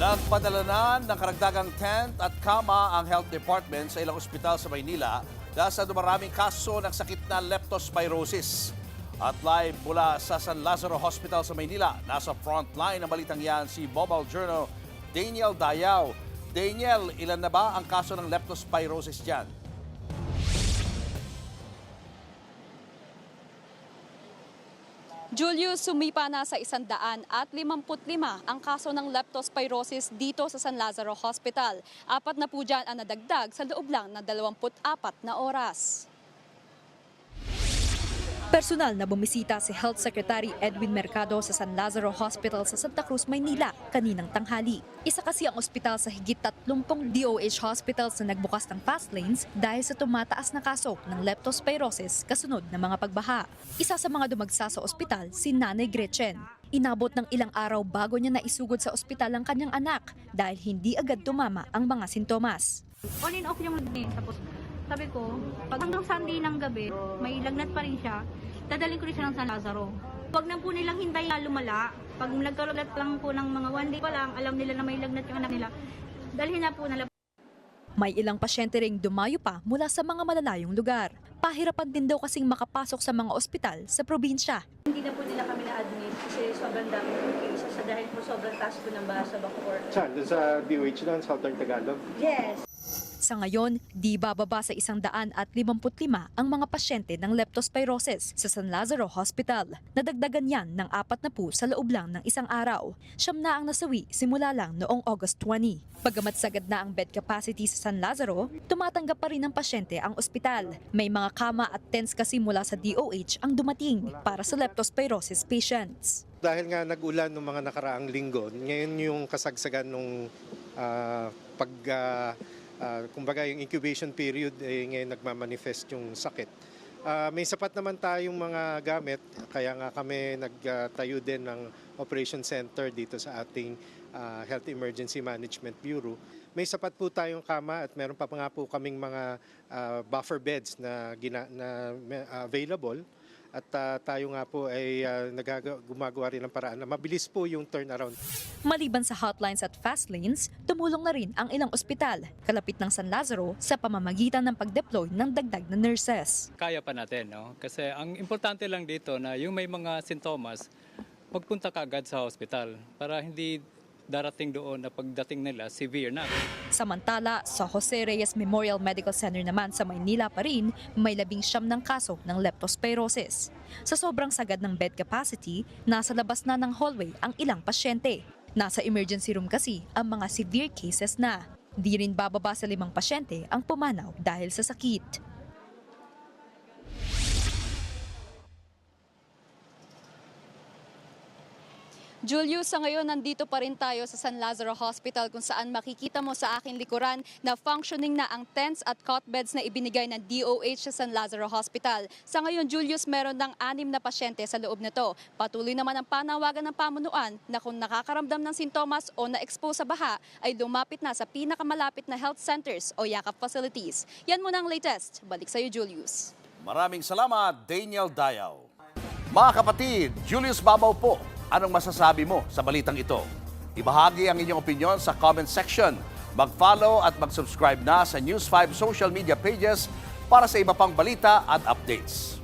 Nagpadala ng karagdagang tent at kama ang Health Department sa ilang ospital sa Maynila dahil sa dumaraming kaso ng sakit na leptospirosis. At live mula sa San Lazaro Hospital sa Maynila, nasa frontline ng balitang yan si Mobile Journal Daniel Dayaw. Daniel, ilan na ba ang kaso ng leptospirosis dyan? Julius, sumipa na sa 155 ang kaso ng leptospirosis dito sa San Lazaro Hospital. 4 na po dyan ang nadagdag sa loob lang ng 24 na oras. Personal na bumisita si Health Secretary Edwin Mercado sa San Lazaro Hospital sa Santa Cruz, Maynila kaninang tanghali. Isa kasi ang ospital sa higit 30 DOH hospitals na nagbukas ng fast lanes dahil sa tumataas na kaso ng leptospirosis kasunod ng mga pagbaha. Isa sa mga dumagsa sa ospital, si Nanay Gretchen. Inabot ng ilang araw bago niya naisugod sa ospital ang kanyang anak dahil hindi agad tumama ang mga sintomas. On and off yung lagnat. Tapos sabi ko, pag hanggang Sunday ng gabi, may lagnat pa rin siya, dadalhin ko rin siya ng San Lazaro. Huwag na po nilang hintayin na lumala. Pag nagkarolat lang po ng mga 1 day pa lang, alam nila na may lagnat yung anak nila, dalhin na po nila. May ilang pasyente ring dumayo pa mula sa mga malalayong lugar. Pahirapan din daw kasing makapasok sa mga ospital sa probinsya. Hindi na po nila kami na-admit kasi sobrang dami ng cases sa dahil po sobrang taas po ng baha sa Bacoor. Saan? Doon sa DOH doon, Southern Tagalog? Yes. Sa ngayon, di bababa sa 155 ang mga pasyente ng leptospirosis sa San Lazaro Hospital. Nadagdagan yan ng 4 na po sa loob lang ng isang araw. 9 na ang nasawi simula lang noong August 20. Bagamat sagad na ang bed capacity sa San Lazaro, tumatanggap pa rin ng pasyente ang ospital. May mga kama at tents kasi mula sa DOH ang dumating para sa leptospirosis patients. Dahil nga nag-ulan ng mga nakaraang linggo, ngayon yung kasagsagan nung kumbaga yung incubation period ngayon nagmamanifest yung sakit. May sapat naman tayong mga gamit, kaya nga kami nagtayo din ng operation center dito sa ating Health Emergency Management Bureau. May sapat po tayong kama at meron pa nga po kaming mga buffer beds na available. At tayo nga po ay gumagawa rin ng paraan na mabilis po yung turnaround. Maliban sa hotlines at fast lanes, tumulong na rin ang ilang ospital, kalapit ng San Lazaro, sa pamamagitan ng pag-deploy ng dagdag na nurses. Kaya pa natin, no? Kasi ang importante lang dito na yung may mga sintomas, magpunta ka agad sa hospital para hindi darating doon na pagdating nila severe na. Samantala, sa Jose Reyes Memorial Medical Center naman sa Maynila pa rin, may 19 ng kaso ng leptospirosis. Sa sobrang sagad ng bed capacity, nasa labas na ng hallway ang ilang pasyente. Nasa emergency room kasi ang mga severe cases na. Di rin bababa sa 5 pasyente ang pumanaw dahil sa sakit. Julius, sa ngayon nandito pa rin tayo sa San Lazaro Hospital kung saan makikita mo sa aking likuran na functioning na ang tents at cot beds na ibinigay ng DOH sa San Lazaro Hospital. Sa ngayon, Julius, meron ng 6 na pasyente sa loob nito. Patuloy naman ang panawagan ng pamunuan na kung nakakaramdam ng sintomas o na-expose sa baha ay lumapit na sa pinakamalapit na health centers o yakap facilities. Yan muna ang latest. Balik sa iyo, Julius. Maraming salamat, Daniel Dayaw. Mga kapatid, Julius Babaw po. Anong masasabi mo sa balitang ito? Ibahagi ang inyong opinion sa comment section. Mag-follow at mag-subscribe na sa News 5 social media pages para sa iba pang balita at updates.